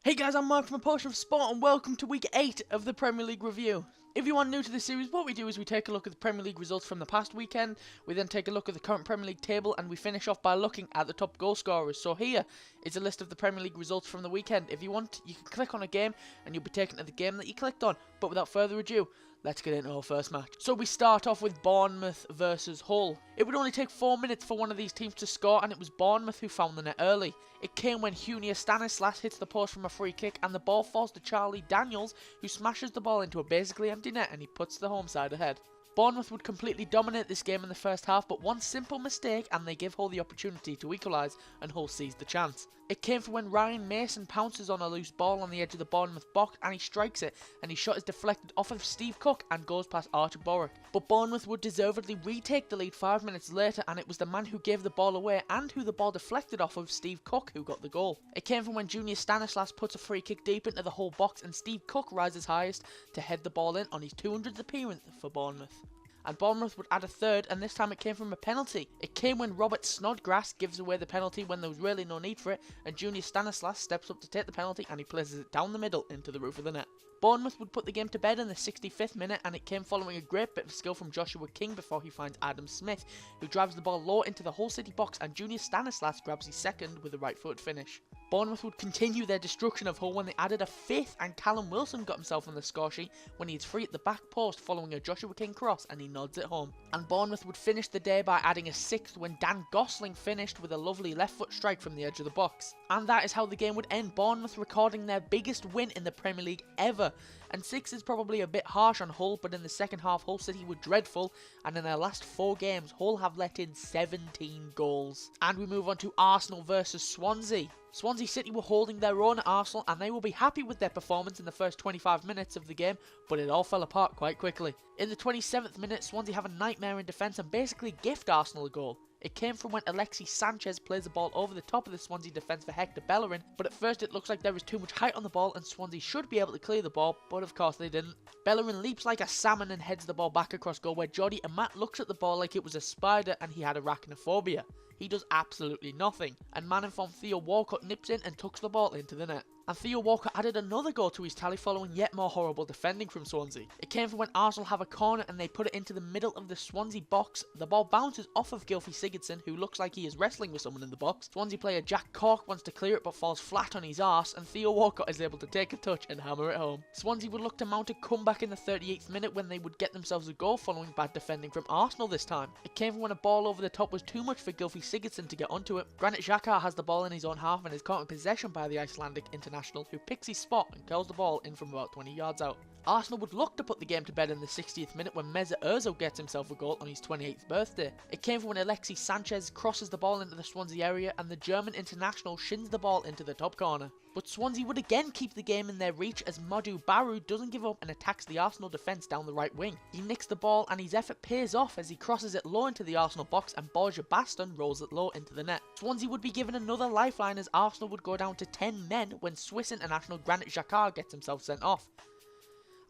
Hey guys, I'm Mark from A Potion of Sport and welcome to week 8 of the Premier League review. If you are new to this series, what we do is we take a look at the Premier League results from the past weekend, we then take a look at the current Premier League table, and we finish off by looking at the top goal scorers. So here is a list of the Premier League results from the weekend. If you want, you can click on a game and you'll be taken to the game that you clicked on. But without further ado, let's get into our first match. So we start off with Bournemouth versus Hull. It would only take 4 minutes for one of these teams to score, and it was Bournemouth who found the net early. It came when Stanislas hits the post from a free kick, and the ball falls to Charlie Daniels, who smashes the ball into a basically empty net, and he puts the home side ahead. Bournemouth would completely dominate this game in the first half, but one simple mistake and they give Hull the opportunity to equalise, and Hull seized the chance. It came from when Ryan Mason pounces on a loose ball on the edge of the Bournemouth box and he strikes it, and his shot is deflected off of Steve Cook and goes past Archie Borwick. But Bournemouth would deservedly retake the lead 5 minutes later, and it was the man who gave the ball away and who the ball deflected off of, Steve Cook, who got the goal. It came from when Stanislas puts a free kick deep into the Hull box and Steve Cook rises highest to head the ball in on his 200th appearance for Bournemouth. And Bournemouth would add a third, and this time it came from a penalty. It came when Robert Snodgrass gives away the penalty when there was really no need for it, and Stanislas steps up to take the penalty and he places it down the middle into the roof of the net. Bournemouth would put the game to bed in the 65th minute, and it came following a great bit of skill from Joshua King before he finds Adam Smith, who drives the ball low into the Hull City box, and Stanislas grabs his second with a right-footed finish. Bournemouth would continue their destruction of Hull when they added a fifth, and Callum Wilson got himself on the score sheet when he is free at the back post following a Joshua King cross, and he nods it home. And Bournemouth would finish the day by adding a sixth when Dan Gosling finished with a lovely left foot strike from the edge of the box. And that is how the game would end, Bournemouth recording their biggest win in the Premier League ever. And 6 is probably a bit harsh on Hull, but in the second half Hull City were dreadful, and in their last 4 games Hull have let in 17 goals. And we move on to Arsenal versus Swansea. Swansea City were holding their own at Arsenal, and they will be happy with their performance in the first 25 minutes of the game, but it all fell apart quite quickly. In the 27th minute, Swansea have a nightmare in defence and basically gift Arsenal a goal. It came from when Alexis Sanchez plays the ball over the top of the Swansea defence for Hector Bellerin, but at first it looks like there is too much height on the ball and Swansea should be able to clear the ball, but of course they didn't. Bellerin leaps like a salmon and heads the ball back across goal, where Jody Amat looks at the ball like it was a spider and he had arachnophobia. He does absolutely nothing, and man-informed Theo Walcott nips in and tucks the ball into the net. And Theo Walcott added another goal to his tally following yet more horrible defending from Swansea. It came from when Arsenal have a corner and they put it into the middle of the Swansea box. The ball bounces off of Gylfi Sigurdsson, who looks like he is wrestling with someone in the box. Swansea player Jack Cork wants to clear it but falls flat on his arse, and Theo Walcott is able to take a touch and hammer it home. Swansea would look to mount a comeback in the 38th minute when they would get themselves a goal following bad defending from Arsenal this time. It came from when a ball over the top was too much for Gylfi Sigurdsson to get onto it. Granit Xhaka has the ball in his own half and is caught in possession by the Icelandic international, who picks his spot and curls the ball in from about 20 yards out. Arsenal would look to put the game to bed in the 60th minute when Mesut Ozil gets himself a goal on his 28th birthday. It came from when Alexis Sanchez crosses the ball into the Swansea area and the German international shins the ball into the top corner. But Swansea would again keep the game in their reach as Modou Barou doesn't give up and attacks the Arsenal defence down the right wing. He nicks the ball and his effort pays off as he crosses it low into the Arsenal box and Borja Baston rolls it low into the net. Swansea would be given another lifeline as Arsenal would go down to 10 men when Swiss international Granit Xhaka gets himself sent off.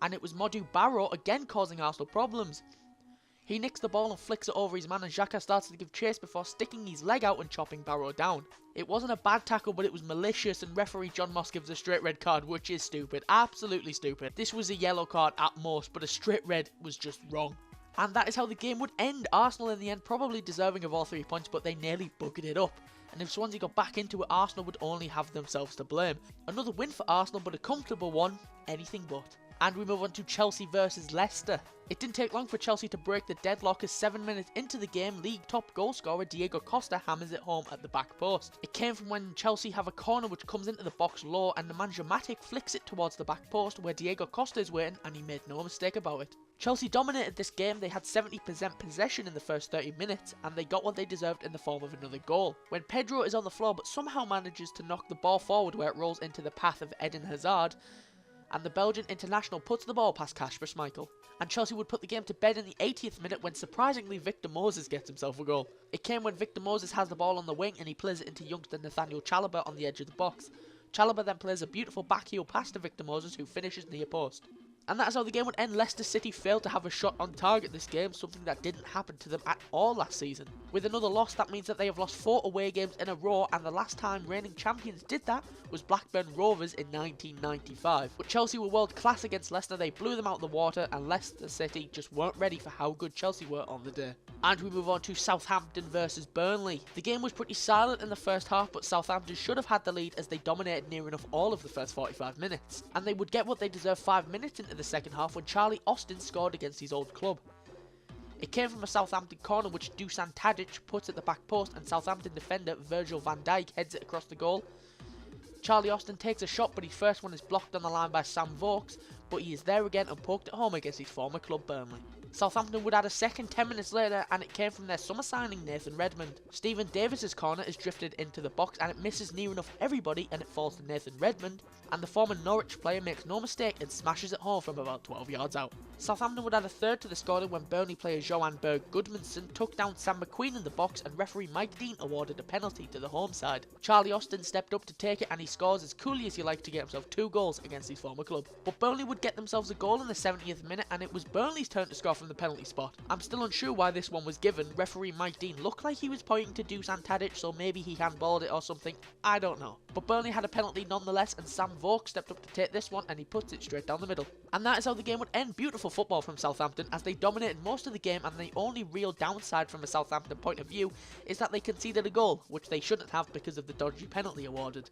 And it was Modou Barou again causing Arsenal problems. He nicks the ball and flicks it over his man, and Xhaka starts to give chase before sticking his leg out and chopping Barrow down. It wasn't a bad tackle, but it was malicious, and referee John Moss gives a straight red card, which is stupid. Absolutely stupid. This was a yellow card at most, but a straight red was just wrong. And that is how the game would end. Arsenal in the end probably deserving of all 3 points, but they nearly buggered it up. And if Swansea got back into it, Arsenal would only have themselves to blame. Another win for Arsenal, but a comfortable one, anything but. And we move on to Chelsea versus Leicester. It didn't take long for Chelsea to break the deadlock as 7 minutes into the game, league top goal scorer Diego Costa hammers it home at the back post. It came from when Chelsea have a corner which comes into the box low and Nemanja Matic flicks it towards the back post where Diego Costa is waiting, and he made no mistake about it. Chelsea dominated this game. They had 70% possession in the first 30 minutes and they got what they deserved in the form of another goal. When Pedro is on the floor but somehow manages to knock the ball forward where it rolls into the path of Eden Hazard, and the Belgian international puts the ball past Kasper Schmeichel. And Chelsea would put the game to bed in the 80th minute when surprisingly Victor Moses gets himself a goal. It came when Victor Moses has the ball on the wing and he plays it into youngster Nathaniel Chalobah on the edge of the box. Chalobah then plays a beautiful backheel pass to Victor Moses, who finishes near post. And that's how the game would end. Leicester City failed to have a shot on target this game, something that didn't happen to them at all last season. With another loss, that means that they have lost 4 away games in a row, and the last time reigning champions did that was Blackburn Rovers in 1995. But Chelsea were world class against Leicester, they blew them out of the water, and Leicester City just weren't ready for how good Chelsea were on the day. And we move on to Southampton versus Burnley. The game was pretty silent in the first half, but Southampton should have had the lead as they dominated near enough all of the first 45 minutes. And they would get what they deserved 5 minutes into the second half when Charlie Austin scored against his old club. It came from a Southampton corner which Dusan Tadic puts at the back post, and Southampton defender Virgil van Dijk heads it across the goal. Charlie Austin takes a shot, but his first one is blocked on the line by Sam Vokes, but he is there again and poked it home against his former club Burnley. Southampton would add a second 10 minutes later, and it came from their summer signing Nathan Redmond. Stephen Davis's corner is drifted into the box and it misses near enough everybody, and it falls to Nathan Redmond, and the former Norwich player makes no mistake and smashes it home from about 12 yards out. Southampton would add a third to the scoring when Burnley player Johan Berg Gudmundsson took down Sam McQueen in the box, and referee Mike Dean awarded a penalty to the home side. Charlie Austin stepped up to take it, and he scores as coolly as you like to get himself 2 goals against his former club. But Burnley would get themselves a goal in the 70th minute, and it was Burnley's turn to score from the penalty spot. I'm still unsure why this one was given. Referee Mike Dean looked like he was pointing to Dusan Tadic, so maybe he handballed it or something, I don't know. But Burnley had a penalty nonetheless, and Sam Vokes stepped up to take this one, and he puts it straight down the middle. And that is how the game would end. Beautiful football from Southampton as they dominated most of the game, and the only real downside from a Southampton point of view is that they conceded a goal, which they shouldn't have because of the dodgy penalty awarded.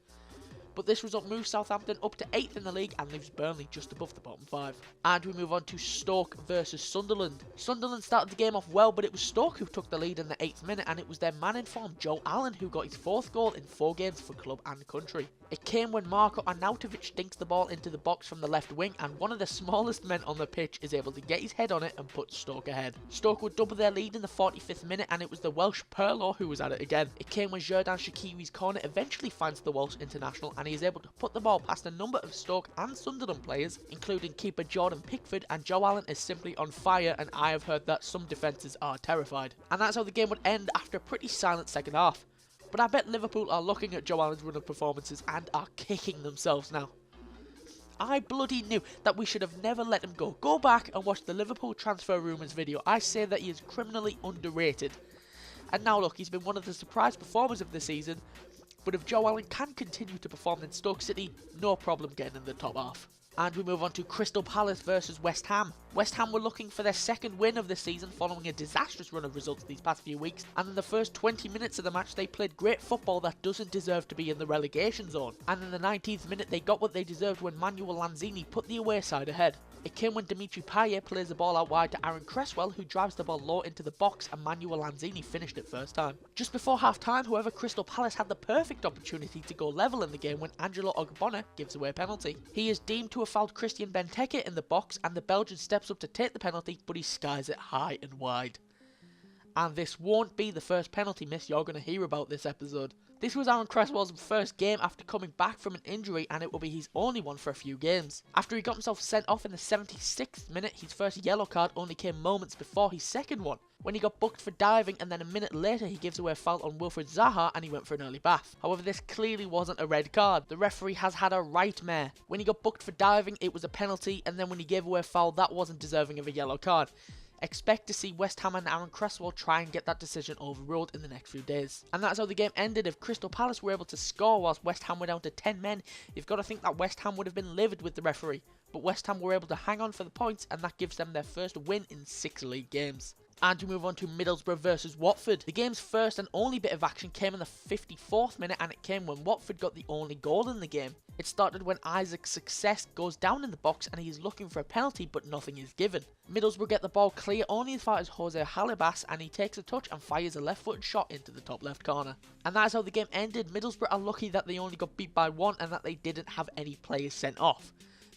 But this result moves Southampton up to 8th in the league and leaves Burnley just above the bottom 5. And we move on to Stoke versus Sunderland. Sunderland started the game off well, but it was Stoke who took the lead in the 8th minute, and it was their man in form, Joe Allen, who got his 4th goal in 4 games for club and country. It came when Marko Arnautovic dinks the ball into the box from the left wing, and one of the smallest men on the pitch is able to get his head on it and put Stoke ahead. Stoke would double their lead in the 45th minute, and it was the Welsh Perlo who was at it again. It came when Xherdan Shaqiri's corner eventually finds the Welsh international, and he is able to put the ball past a number of Stoke and Sunderland players, including keeper Jordan Pickford, and Joe Allen is simply on fire, and I have heard that some defences are terrified. And that's how the game would end after a pretty silent second half. But I bet Liverpool are looking at Joe Allen's run of performances and are kicking themselves now. I bloody knew that we should have never let him go. Go back and watch the Liverpool transfer rumours video. I say that he is criminally underrated. And now look, he's been one of the surprise performers of the season. But if Joe Allen can continue to perform in Stoke City, no problem getting in the top half. And we move on to Crystal Palace versus West Ham. West Ham were looking for their second win of the season following a disastrous run of results these past few weeks, and in the first 20 minutes of the match they played great football that doesn't deserve to be in the relegation zone. And in the 19th minute they got what they deserved when Manuel Lanzini put the away side ahead. It came when Dimitri Payet plays the ball out wide to Aaron Cresswell, who drives the ball low into the box, and Manuel Lanzini finished it first time. Just before half time, however, Crystal Palace had the perfect opportunity to go level in the game when Angelo Ogbonna gives away a penalty. He is deemed to have fouled Christian Benteke in the box, and the Belgian steps up to take the penalty, but he skies it high and wide. And this won't be the first penalty miss you're going to hear about this episode. This was Aaron Cresswell's first game after coming back from an injury, and it will be his only one for a few games. After he got himself sent off in the 76th minute, his first yellow card only came moments before his second one, when he got booked for diving, and then a minute later he gives away a foul on Wilfried Zaha and he went for an early bath. However, this clearly wasn't a red card. The referee has had a nightmare. When he got booked for diving, it was a penalty, and then when he gave away a foul, that wasn't deserving of a yellow card. Expect to see West Ham and Aaron Cresswell try and get that decision overruled in the next few days. And that's how the game ended. If Crystal Palace were able to score whilst West Ham were down to 10 men, you've got to think that West Ham would have been livid with the referee. But West Ham were able to hang on for the points, and that gives them their first win in 6 league games. And we move on to Middlesbrough versus Watford. The game's first and only bit of action came in the 54th minute, and it came when Watford got the only goal in the game. It started when Isaac's Success goes down in the box and he's looking for a penalty, but nothing is given. Middlesbrough get the ball clear only as far as Jose Halibas, and he takes a touch and fires a left-footed shot into the top left corner. And that's how the game ended. Middlesbrough are lucky that they only got beat by 1 and that they didn't have any players sent off,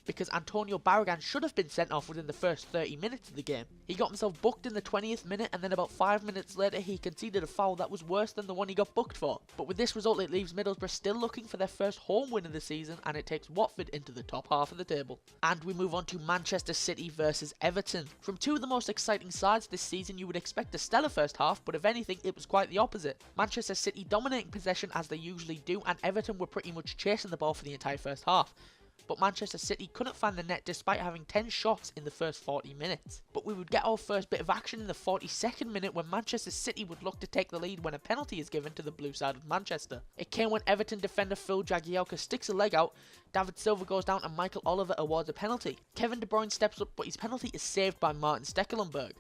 because Antonio Barragan should have been sent off within the first 30 minutes of the game. He got himself booked in the 20th minute, and then about 5 minutes later he conceded a foul that was worse than the one he got booked for. But with this result it leaves Middlesbrough still looking for their first home win of the season, and it takes Watford into the top half of the table. And we move on to Manchester City versus Everton. From two of the most exciting sides this season, you would expect a stellar first half, but if anything it was quite the opposite. Manchester City dominating possession as they usually do, and Everton were pretty much chasing the ball for the entire first half. but Manchester City couldn't find the net despite having 10 shots in the first 40 minutes. But we would get our first bit of action in the 42nd minute when Manchester City would look to take the lead when a penalty is given to the blue side of Manchester. It came when Everton defender Phil Jagielka sticks a leg out, David Silva goes down and Michael Oliver awards a penalty. Kevin De Bruyne steps up but his penalty is saved by Martin Stekelenburg.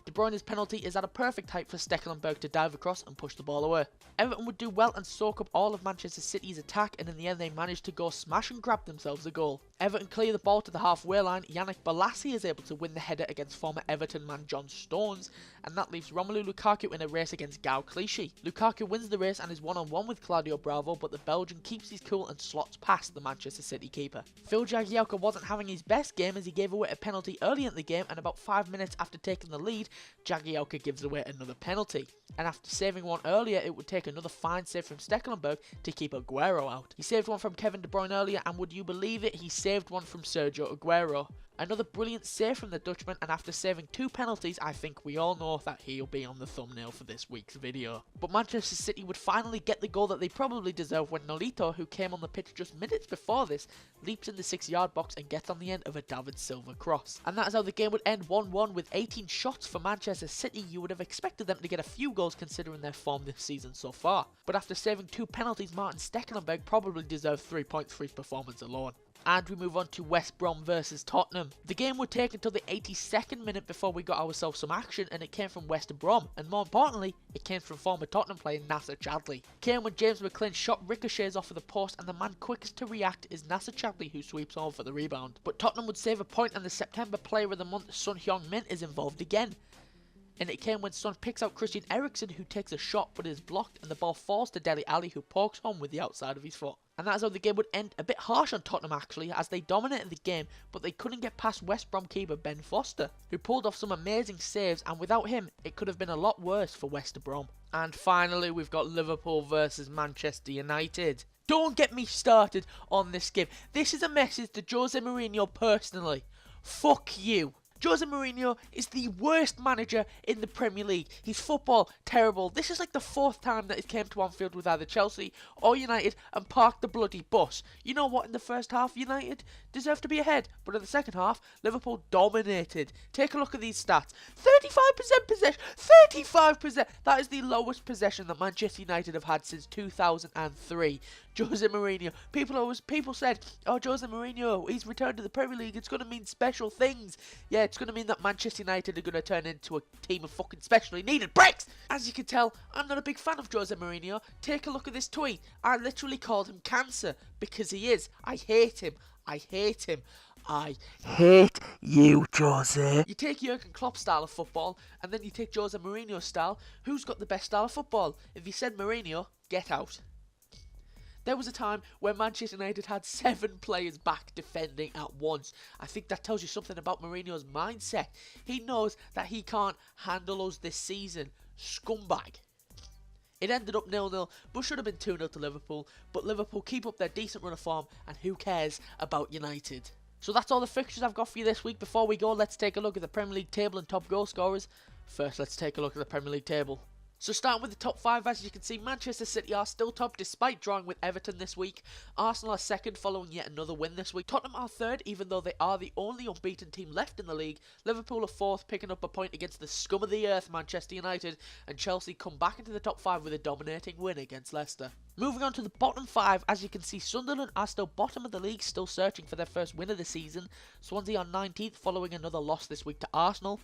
De Bruyne's penalty is at a perfect height for Stekelenburg to dive across and push the ball away. Everton would do well and soak up all of Manchester City's attack, and in the end they managed to go smash and grab themselves a goal. Everton clear the ball to the halfway line, Yannick Bolasie is able to win the header against former Everton man John Stones, and that leaves Romelu Lukaku in a race against Gao Clichy. Lukaku wins the race and is one-on-one with Claudio Bravo, but the Belgian keeps his cool and slots past the Manchester City keeper. Phil Jagielka wasn't having his best game as he gave away a penalty early in the game, and about 5 minutes after taking the lead, Jagielka gives away another penalty. And after saving one earlier, it would take another fine save from Stekelenburg to keep Aguero out. He saved one from Kevin De Bruyne earlier, and would you believe it, he saved one from Sergio Aguero. Another brilliant save from the Dutchman, and after saving 2 penalties, I think we all know that he'll be on the thumbnail for this week's video. But Manchester City would finally get the goal that they probably deserve when Nolito, who came on the pitch just minutes before this, leaps in the 6-yard box and gets on the end of a David Silva cross. And that is how the game would end 1-1 with 18 shots for Manchester City. You would have expected them to get a few goals considering their form this season so far. But after saving 2 penalties, Martin Stekelenburg probably deserved 3 points for his performance alone. And we move on to West Brom versus Tottenham. The game would take until the 82nd minute before we got ourselves some action, and it came from West Brom, and more importantly, it came from former Tottenham player Nacer Chadli. It came when James McClain's shot ricochets off of the post, and the man quickest to react is Nacer Chadli, who sweeps home for the rebound. But Tottenham would save a point, and the September Player of the Month Son Heung-min is involved again. And it came when Son picks out Christian Eriksen, who takes a shot but is blocked, and the ball falls to Dele Alli, who pokes home with the outside of his foot. And that is how the game would end. A bit harsh on Tottenham actually, as they dominated the game, but they couldn't get past West Brom keeper Ben Foster, who pulled off some amazing saves, and without him, it could have been a lot worse for West Brom. And finally, we've got Liverpool versus Manchester United. Don't get me started on this game. This is a message to Jose Mourinho personally. Fuck you. Jose Mourinho is the worst manager in the Premier League. His football, terrible. This is like the 4th time that he came to Anfield with either Chelsea or United and parked the bloody bus. You know what, in the first half, United deserved to be ahead, but in the second half, Liverpool dominated. Take a look at these stats. 35% possession. 35%! That is the lowest possession that Manchester United have had since 2003. Jose Mourinho. People said, oh, Jose Mourinho, he's returned to the Premier League. It's going to mean special things. Yeah, it's going to mean that Manchester United are going to turn into a team of fucking specially needed bricks. As you can tell, I'm not a big fan of Jose Mourinho. Take a look at this tweet. I literally called him cancer because he is. I hate him. I hate him. I hate you, Jose. You take Jurgen Klopp's style of football, and then you take Jose Mourinho's style. Who's got the best style of football? If you said Mourinho, get out. There was a time where Manchester United had 7 players back defending at once. I think that tells you something about Mourinho's mindset. He knows that he can't handle us this season. Scumbag. It ended up 0-0, but should have been 2-0 to Liverpool. But Liverpool keep up their decent run of form, and who cares about United? So that's all the fixtures I've got for you this week. Before we go, let's take a look at the Premier League table and top goal scorers. First, let's take a look at the Premier League table. So starting with the top 5, as you can see, Manchester City are still top despite drawing with Everton this week. Arsenal are second following yet another win this week. Tottenham are third even though they are the only unbeaten team left in the league. Liverpool are fourth, picking up a point against the scum of the earth Manchester United. And Chelsea come back into the top 5 with a dominating win against Leicester. Moving on to the bottom 5, as you can see, Sunderland are still bottom of the league, still searching for their first win of the season. Swansea are 19th following another loss this week to Arsenal.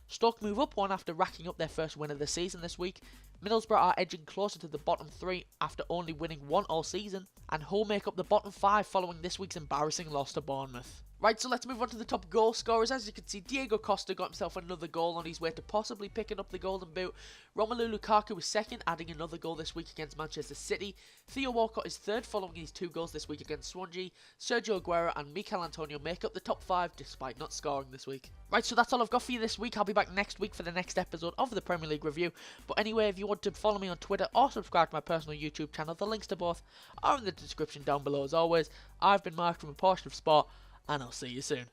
Stoke move up 1 after racking up their first win of the season this week. Middlesbrough are edging closer to the bottom 3 after only winning 1 all season. And Hull make up the bottom 5 following this week's embarrassing loss to Bournemouth. Right, so let's move on to the top goal scorers. As you can see, Diego Costa got himself another goal on his way to possibly picking up the Golden Boot. Romelu Lukaku was second, adding another goal this week against Manchester City. Theo Walcott is third, following his 2 goals this week against Swansea. Sergio Aguero and Mikel Antonio make up the top 5 despite not scoring this week. Right, so that's all I've got for you this week. I'll be back next week for the next episode of the Premier League review. But anyway, if you want to follow me on Twitter or subscribe to my personal YouTube channel, the links to both are in the description down below as always. I've been Mark from A Portion of Sport, and I'll see you soon.